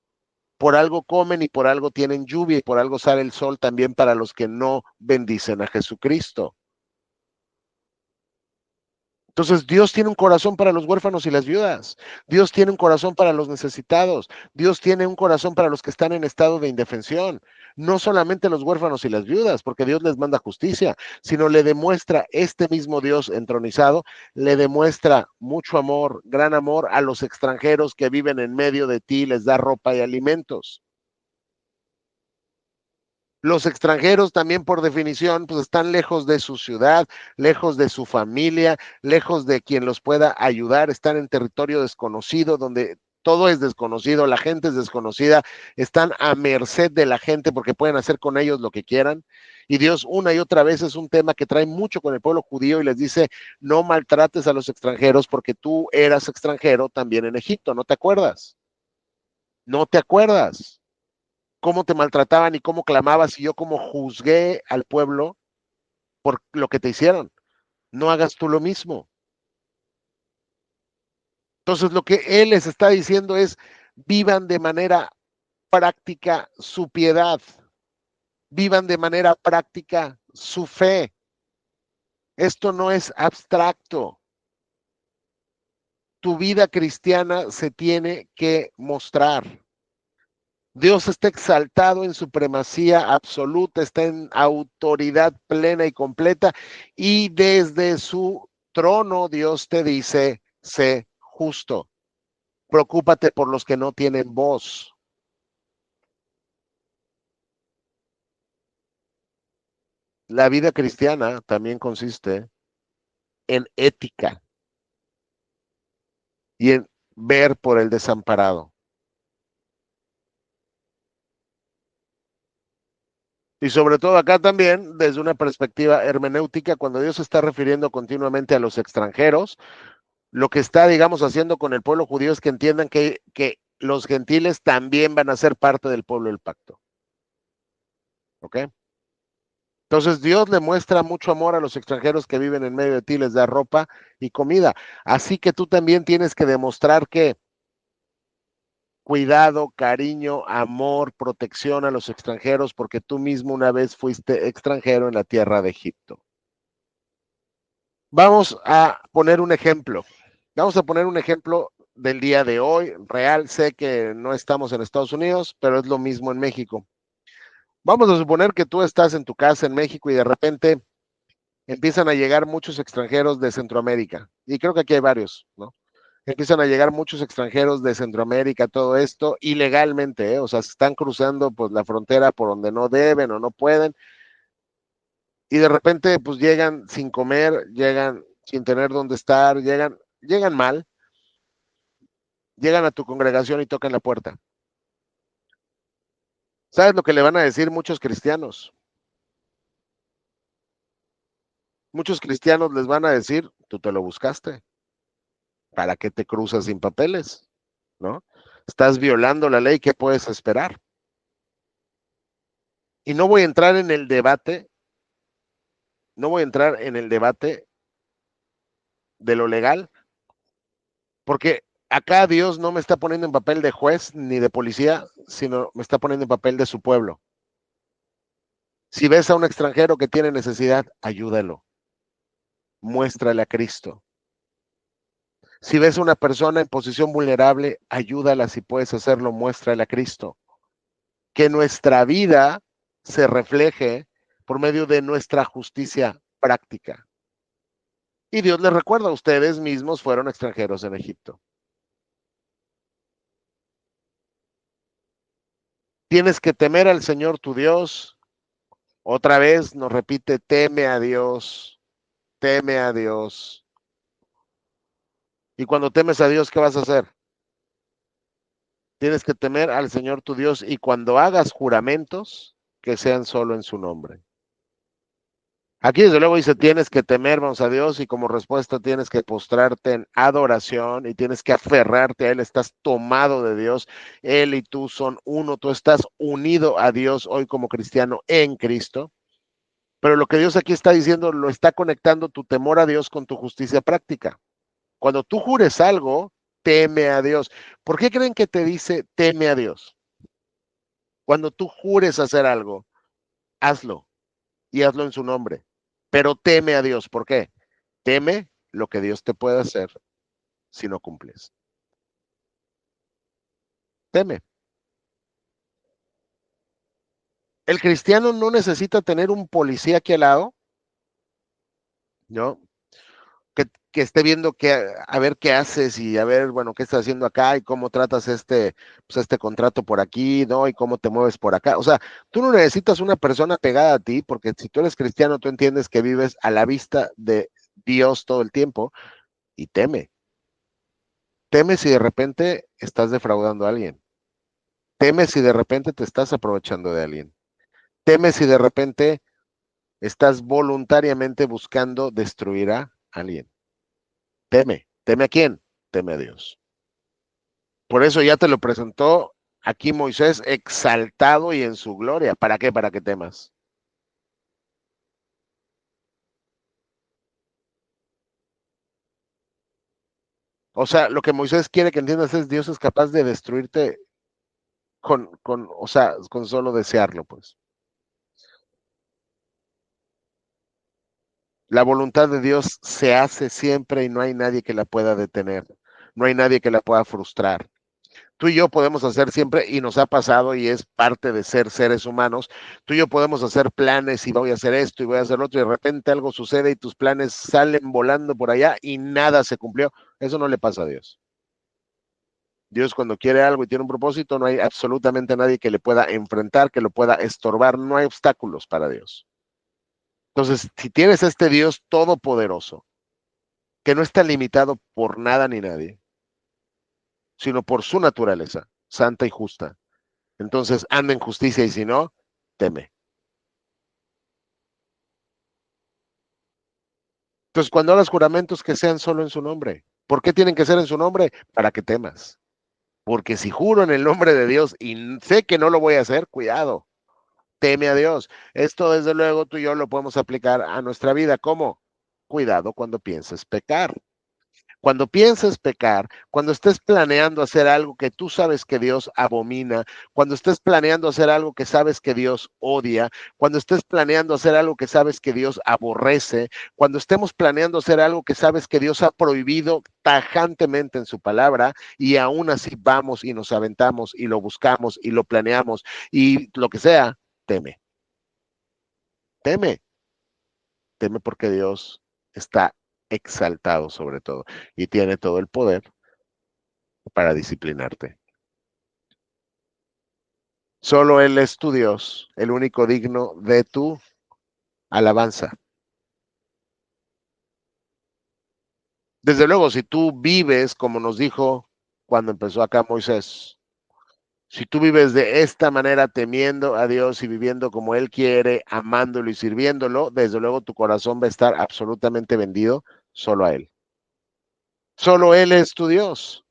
Por algo comen y por algo tienen lluvia y por algo sale el sol también para los que no bendicen a Jesucristo. Entonces, Dios tiene un corazón para los huérfanos y las viudas. Dios tiene un corazón para los necesitados. Dios tiene un corazón para los que están en estado de indefensión. No solamente los huérfanos y las viudas, porque Dios les manda justicia, sino le demuestra este mismo Dios entronizado, le demuestra mucho amor, gran amor a los extranjeros que viven en medio de ti, les da ropa y alimentos. Los extranjeros también por definición pues están lejos de su ciudad, lejos de su familia, lejos de quien los pueda ayudar, están en territorio desconocido donde todo es desconocido, la gente es desconocida, están a merced de la gente porque pueden hacer con ellos lo que quieran. Y Dios una y otra vez es un tema que trae mucho con el pueblo judío y les dice, no maltrates a los extranjeros porque tú eras extranjero también en Egipto, ¿no te acuerdas? ¿No te acuerdas? Cómo te maltrataban y cómo clamabas y yo cómo juzgué al pueblo por lo que te hicieron. No hagas tú lo mismo. Entonces lo que él les está diciendo es, vivan de manera práctica su piedad, vivan de manera práctica su fe. Esto no es abstracto. Tu vida cristiana se tiene que mostrar. Dios está exaltado en supremacía absoluta, está en autoridad plena y completa, y desde su trono Dios te dice, sé justo. Preocúpate por los que no tienen voz. La vida cristiana también consiste en ética y en ver por el desamparado. Y sobre todo acá también, desde una perspectiva hermenéutica, cuando Dios se está refiriendo continuamente a los extranjeros, lo que está, digamos, haciendo con el pueblo judío es que entiendan que los gentiles también van a ser parte del pueblo del pacto. ¿Ok? Entonces Dios le muestra mucho amor a los extranjeros que viven en medio de ti, les da ropa y comida. Así que tú también tienes que demostrar que cuidado, cariño, amor, protección a los extranjeros, porque tú mismo una vez fuiste extranjero en la tierra de Egipto. Vamos a poner un ejemplo. Vamos a poner un ejemplo del día de hoy, real. Sé que no estamos en Estados Unidos, pero es lo mismo en México. Vamos a suponer que tú estás en tu casa en México y de repente empiezan a llegar muchos extranjeros de Centroamérica. Y creo que aquí hay varios, ¿no? Empiezan a llegar muchos extranjeros de Centroamérica, todo esto ilegalmente, ¿eh? O sea, se están cruzando pues la frontera por donde no deben o no pueden. Y de repente pues llegan sin comer, llegan sin tener dónde estar, llegan mal, llegan a tu congregación y tocan la puerta. ¿Sabes lo que le van a decir muchos cristianos? Muchos cristianos les van a decir, tú te lo buscaste, ¿para qué te cruzas sin papeles? ¿No? Estás violando la ley, ¿qué puedes esperar? Y no voy a entrar en el debate, no voy a entrar en el debate de lo legal, porque acá Dios no me está poniendo en papel de juez ni de policía, sino me está poniendo en papel de su pueblo. Si ves a un extranjero que tiene necesidad, ayúdalo. Muéstrale a Cristo. Si ves a una persona en posición vulnerable, ayúdala si puedes hacerlo, muéstrale a Cristo. Que nuestra vida se refleje por medio de nuestra justicia práctica. Y Dios les recuerda, ustedes mismos fueron extranjeros en Egipto. Tienes que temer al Señor tu Dios. Otra vez nos repite, teme a Dios, teme a Dios. Y cuando temes a Dios, ¿qué vas a hacer? Tienes que temer al Señor tu Dios y cuando hagas juramentos, que sean solo en su nombre. Aquí desde luego dice, tienes que temer, vamos a Dios, y como respuesta tienes que postrarte en adoración y tienes que aferrarte a Él, estás tomado de Dios, Él y tú son uno, tú estás unido a Dios hoy como cristiano en Cristo, pero lo que Dios aquí está diciendo, lo está conectando tu temor a Dios con tu justicia práctica. Cuando tú jures algo, teme a Dios. ¿Por qué creen que te dice teme a Dios? Cuando tú jures hacer algo, hazlo y hazlo en su nombre, pero teme a Dios. ¿Por qué? Teme lo que Dios te puede hacer si no cumples. Teme. El cristiano no necesita tener un policía aquí al lado, ¿no? Que esté viendo a ver qué haces y a ver, bueno, qué estás haciendo acá y cómo tratas pues este contrato por aquí, ¿no? Y cómo te mueves por acá. O sea, tú no necesitas una persona pegada a ti, porque si tú eres cristiano, tú entiendes que vives a la vista de Dios todo el tiempo y teme. Teme si de repente estás defraudando a alguien. Teme si de repente te estás aprovechando de alguien. Teme si de repente estás voluntariamente buscando destruir a alguien. Teme. ¿Teme a quién? Teme a Dios. Por eso ya te lo presentó aquí Moisés exaltado y en su gloria. ¿Para qué? Para que temas. O sea, lo que Moisés quiere que entiendas es Dios es capaz de destruirte o sea, con solo desearlo, pues. La voluntad de Dios se hace siempre y no hay nadie que la pueda detener. No hay nadie que la pueda frustrar. Tú y yo podemos hacer siempre, y nos ha pasado y es parte de ser seres humanos, tú y yo podemos hacer planes y voy a hacer esto y voy a hacer lo otro y de repente algo sucede y tus planes salen volando por allá y nada se cumplió. Eso no le pasa a Dios. Dios cuando quiere algo y tiene un propósito, no hay absolutamente nadie que le pueda enfrentar, que lo pueda estorbar, no hay obstáculos para Dios. Entonces, si tienes este Dios todopoderoso, que no está limitado por nada ni nadie, sino por su naturaleza, santa y justa, entonces anda en justicia y si no, teme. Entonces, cuando hagas juramentos, que sean solo en su nombre. ¿Por qué tienen que ser en su nombre? Para que temas. Porque si juro en el nombre de Dios y sé que no lo voy a hacer, cuidado, teme a Dios. Esto, desde luego, tú y yo lo podemos aplicar a nuestra vida. ¿Cómo? Cuidado cuando pienses pecar. Cuando pienses pecar, cuando estés planeando hacer algo que tú sabes que Dios abomina, cuando estés planeando hacer algo que sabes que Dios odia, cuando estés planeando hacer algo que sabes que Dios aborrece, cuando estemos planeando hacer algo que sabes que Dios ha prohibido tajantemente en su palabra y aún así vamos y nos aventamos y lo buscamos y lo planeamos y lo que sea, teme. Teme. Teme porque Dios está exaltado sobre todo y tiene todo el poder para disciplinarte. Solo Él es tu Dios, el único digno de tu alabanza. Desde luego, si tú vives, como nos dijo cuando empezó acá Moisés, si tú vives de esta manera temiendo a Dios y viviendo como Él quiere, amándolo y sirviéndolo, desde luego tu corazón va a estar absolutamente vendido solo a Él. Solo Él es tu Dios.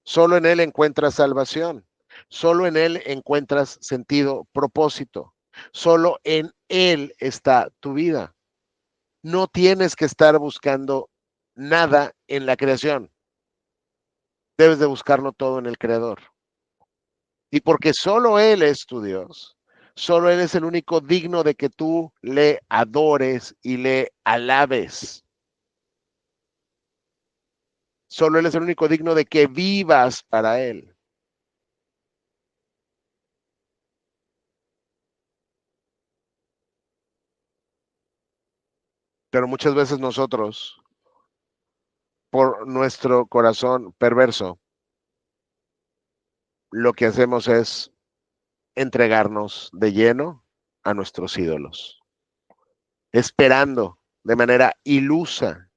Solo en Él encuentras salvación. Solo en Él encuentras sentido, propósito. Solo en Él está tu vida. No tienes que estar buscando nada en la creación. Debes de buscarlo todo en el Creador. Y porque solo Él es tu Dios, solo Él es el único digno de que tú le adores y le alabes. Solo Él es el único digno de que vivas para Él. Pero muchas veces nosotros, por nuestro corazón perverso, lo que hacemos es entregarnos de lleno a nuestros ídolos, esperando de manera ilusa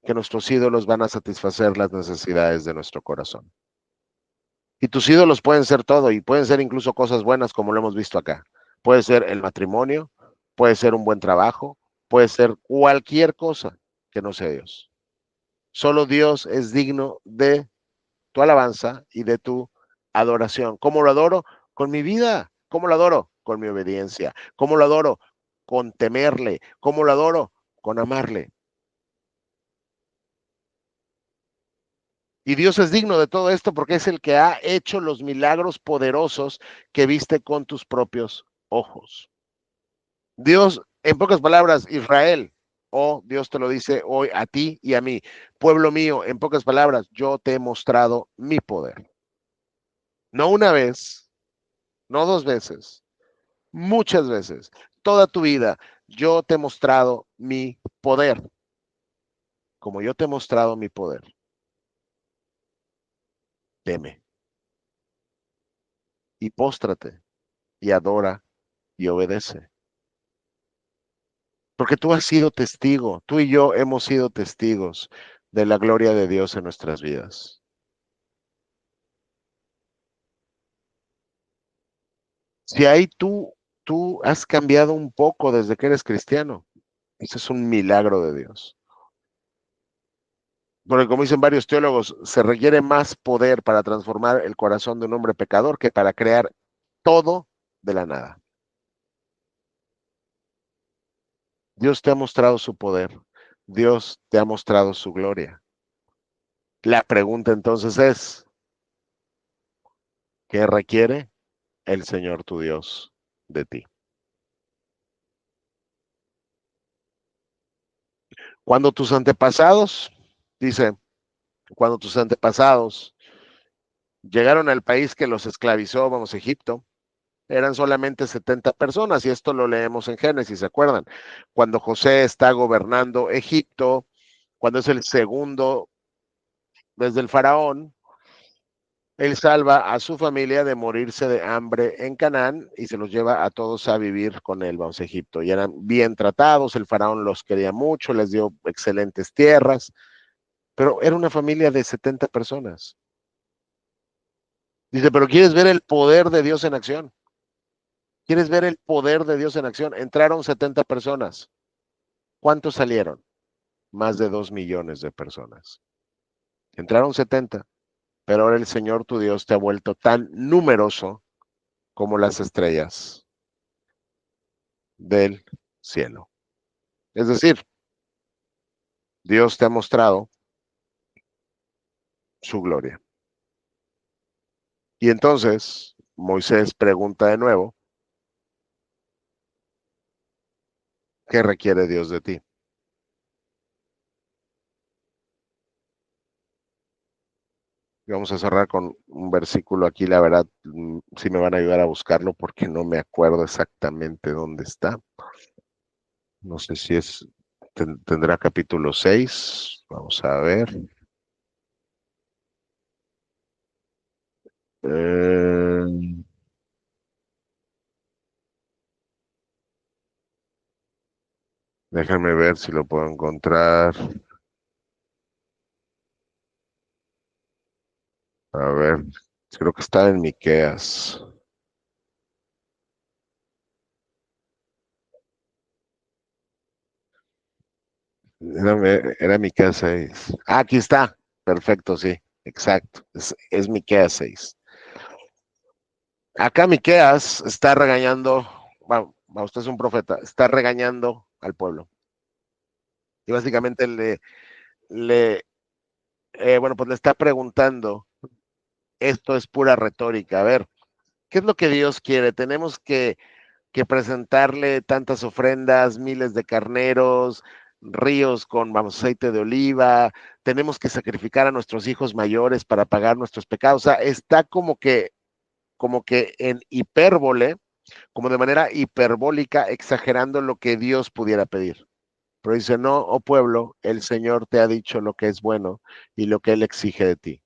que nuestros ídolos van a satisfacer las necesidades de nuestro corazón. Y tus ídolos pueden ser todo y pueden ser incluso cosas buenas como lo hemos visto acá. Puede ser el matrimonio, puede ser un buen trabajo, puede ser cualquier cosa que no sea Dios. Solo Dios es digno de tu alabanza y de tu adoración. ¿Cómo lo adoro? Con mi vida. ¿Cómo lo adoro? Con mi obediencia. ¿Cómo lo adoro? Con temerle. ¿Cómo lo adoro? Con amarle. Y Dios es digno de todo esto porque es el que ha hecho los milagros poderosos que viste con tus propios ojos. Dios, en pocas palabras, Israel, Dios te lo dice hoy a ti y a mí, pueblo mío, en pocas palabras, yo te he mostrado mi poder. No una vez, no dos veces, muchas veces, toda tu vida, yo te he mostrado mi poder. Como yo te he mostrado mi poder, teme y póstrate y adora y obedece. Porque tú has sido testigo, tú y yo hemos sido testigos de la gloria de Dios en nuestras vidas. Si ahí tú has cambiado un poco desde que eres cristiano, ese es un milagro de Dios. Porque como dicen varios teólogos, se requiere más poder para transformar el corazón de un hombre pecador que para crear todo de la nada. Dios te ha mostrado su poder. Dios te ha mostrado su gloria. La pregunta entonces es, ¿qué requiere el Señor tu Dios de ti? Cuando tus antepasados, dice, cuando tus antepasados llegaron al país que los esclavizó, vamos, Egipto, eran solamente 70 personas, y esto lo leemos en Génesis, ¿se acuerdan? Cuando José está gobernando Egipto, cuando es el segundo desde el faraón, Él salva a su familia de morirse de hambre en Canaán y se los lleva a todos a vivir con él, vamos a Egipto. Y eran bien tratados, el faraón los quería mucho, les dio excelentes tierras, pero era una familia de 70 personas. Dice, pero ¿quieres ver el poder de Dios en acción? ¿Quieres ver el poder de Dios en acción? Entraron 70 personas. ¿Cuántos salieron? Más de 2 millones de personas. Entraron 70, pero ahora el Señor tu Dios te ha vuelto tan numeroso como las estrellas del cielo. Es decir, Dios te ha mostrado su gloria. Y entonces Moisés pregunta de nuevo, ¿qué requiere Dios de ti? Y vamos a cerrar con un versículo aquí, la verdad, sí me van a ayudar a buscarlo porque no me acuerdo exactamente dónde está. No sé si tendrá capítulo 6. Vamos a ver. Eh, Déjame ver si lo puedo encontrar. A ver, creo que está en Miqueas. Era Miqueas 6. Ah, aquí está. Perfecto, sí. Exacto. Es Miqueas 6. Acá Miqueas está regañando. Bueno, usted es un profeta. Está regañando al pueblo. Y básicamente bueno, pues le está preguntando. Esto es pura retórica. A ver, ¿qué es lo que Dios quiere? Tenemos que presentarle tantas ofrendas, miles de carneros, ríos con aceite de oliva, tenemos que sacrificar a nuestros hijos mayores para pagar nuestros pecados. O sea, está como que en hipérbole, como de manera hiperbólica, exagerando lo que Dios pudiera pedir. Pero dice, no, oh pueblo, el Señor te ha dicho lo que es bueno y lo que Él exige de ti.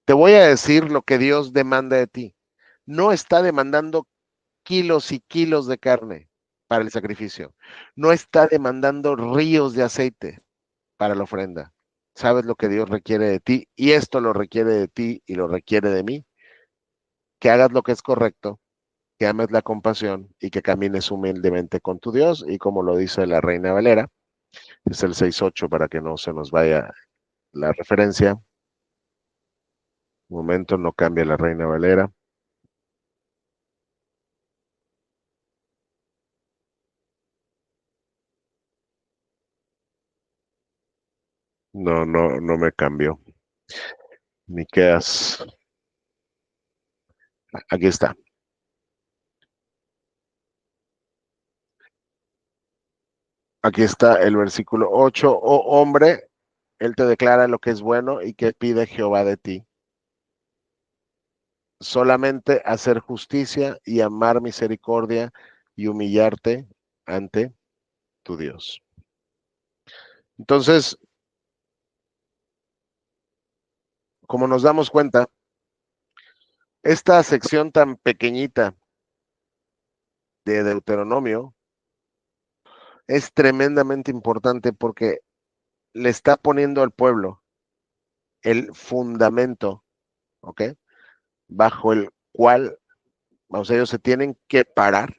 Te voy a decir lo que Dios demanda de ti. No está demandando kilos y kilos de carne para el sacrificio. No está demandando ríos de aceite para la ofrenda. ¿Sabes lo que Dios requiere de ti? Y esto lo requiere de ti y lo requiere de mí. Que hagas lo que es correcto, que ames la compasión y que camines humildemente con tu Dios. Y como lo dice la Reina Valera, es el 6.8 para que no se nos vaya la referencia. Un momento, no cambia la Reina Valera. No, no, no me cambió. Miqueas. Aquí está. Aquí está el versículo 8. Oh hombre, Él te declara lo que es bueno y que pide Jehová de ti. Solamente hacer justicia y amar misericordia y humillarte ante tu Dios. Entonces, como nos damos cuenta, esta sección tan pequeñita de Deuteronomio es tremendamente importante porque le está poniendo al pueblo el fundamento, ¿ok? Bajo el cual, vamos, ellos se tienen que parar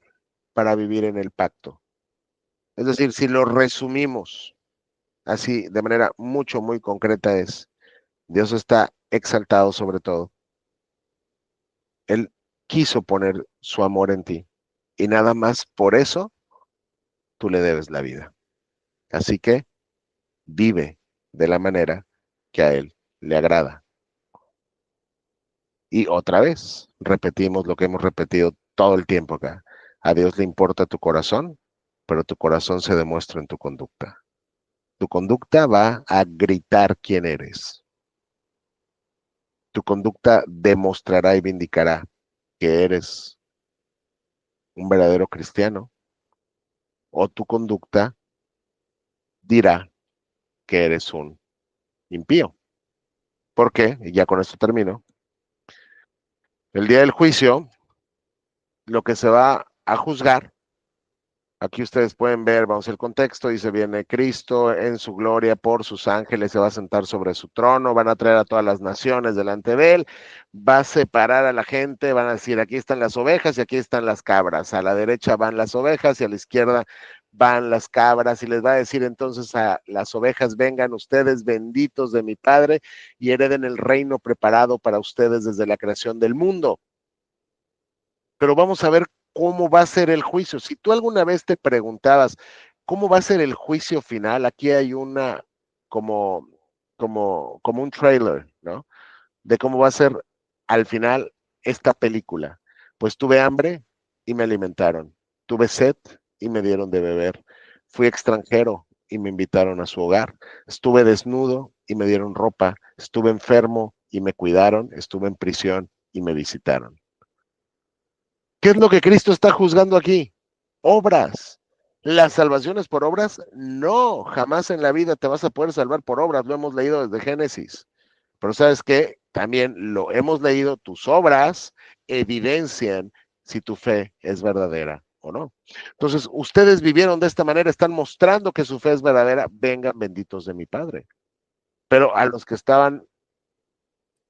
para vivir en el pacto. Es decir, si lo resumimos así de manera muy concreta es, Dios está exaltado sobre todo. Él quiso poner su amor en ti y nada más por eso tú le debes la vida. Así que vive de la manera que a Él le agrada. Y otra vez, repetimos lo que hemos repetido todo el tiempo acá. A Dios le importa tu corazón, pero tu corazón se demuestra en tu conducta. Tu conducta va a gritar quién eres. Tu conducta demostrará y vindicará que eres un verdadero cristiano, o tu conducta dirá que eres un impío. Porque, y ya con esto termino, el día del juicio, lo que se va a juzgar, aquí ustedes pueden ver, vamos al contexto, dice, viene Cristo en su gloria por sus ángeles, se va a sentar sobre su trono, van a traer a todas las naciones delante de él, va a separar a la gente, van a decir, aquí están las ovejas y aquí están las cabras, a la derecha van las ovejas y a la izquierda van las cabras, y les va a decir entonces a las ovejas, vengan ustedes benditos de mi Padre y hereden el reino preparado para ustedes desde la creación del mundo. Pero vamos a ver cómo va a ser el juicio. Si tú alguna vez te preguntabas cómo va a ser el juicio final, aquí hay una como un trailer, ¿no? De cómo va a ser al final esta película. Pues tuve hambre y me alimentaron. Tuve sed y me dieron de beber. Fui extranjero y me invitaron a su hogar. Estuve desnudo y me dieron ropa. Estuve enfermo y me cuidaron. Estuve en prisión y me visitaron. ¿Qué es lo que Cristo está juzgando aquí? Obras. ¿Las salvaciones por obras? No, jamás en la vida te vas a poder salvar por obras. Lo hemos leído desde Génesis. Pero ¿sabes qué? También lo hemos leído, tus obras evidencian si tu fe es verdadera o no. Entonces, ustedes vivieron de esta manera, están mostrando que su fe es verdadera, vengan benditos de mi Padre. Pero a los que estaban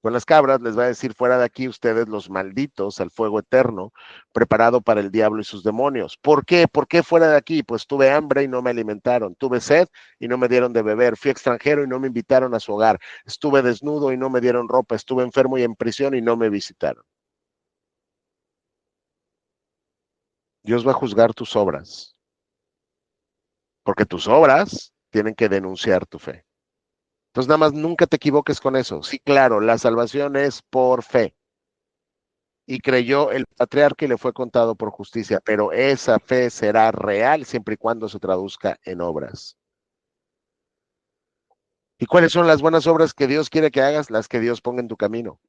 con las cabras les va a decir, fuera de aquí ustedes los malditos al fuego eterno, preparado para el diablo y sus demonios. ¿Por qué? ¿Por qué fuera de aquí? Pues tuve hambre y no me alimentaron, tuve sed y no me dieron de beber, fui extranjero y no me invitaron a su hogar, estuve desnudo y no me dieron ropa, estuve enfermo y en prisión y no me visitaron. Dios va a juzgar tus obras, porque tus obras tienen que denunciar tu fe. Entonces, nada más nunca te equivoques con eso. Sí, claro, la salvación es por fe. Y creyó el patriarca y le fue contado por justicia, pero esa fe será real siempre y cuando se traduzca en obras. ¿Y cuáles son las buenas obras que Dios quiere que hagas? Las que Dios ponga en tu camino.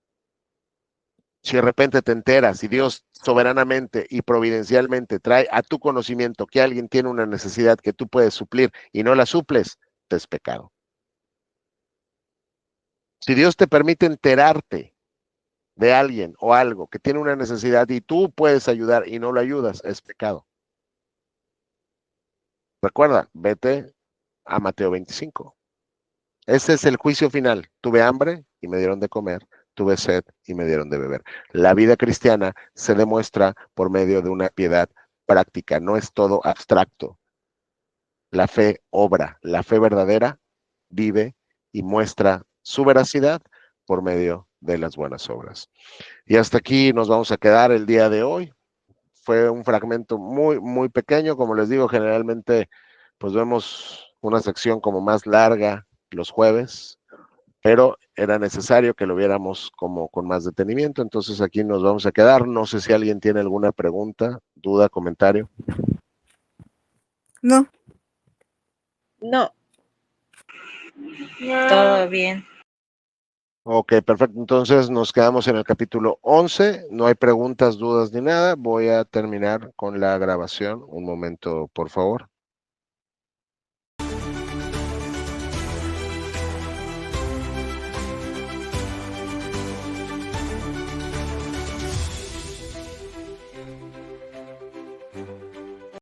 Si de repente te enteras y Dios soberanamente y providencialmente trae a tu conocimiento que alguien tiene una necesidad que tú puedes suplir y no la suples, te es pecado. Si Dios te permite enterarte de alguien o algo que tiene una necesidad y tú puedes ayudar y no lo ayudas, es pecado. Recuerda, vete a Mateo 25. Ese es el juicio final. Tuve hambre y me dieron de comer. Tuve sed y me dieron de beber. La vida cristiana se demuestra por medio de una piedad práctica. No es todo abstracto. La fe obra. La fe verdadera vive y muestra su veracidad por medio de las buenas obras. Y hasta aquí nos vamos a quedar el día de hoy. Fue un fragmento muy, muy pequeño. Como les digo, generalmente pues vemos una sección como más larga los jueves, pero era necesario que lo viéramos como con más detenimiento. Entonces aquí nos vamos a quedar. No sé si alguien tiene alguna pregunta, duda, comentario. No. No. Todo bien. Ok, perfecto. Entonces nos quedamos en el capítulo 11. No hay preguntas, dudas ni nada. Voy a terminar con la grabación. Un momento, por favor.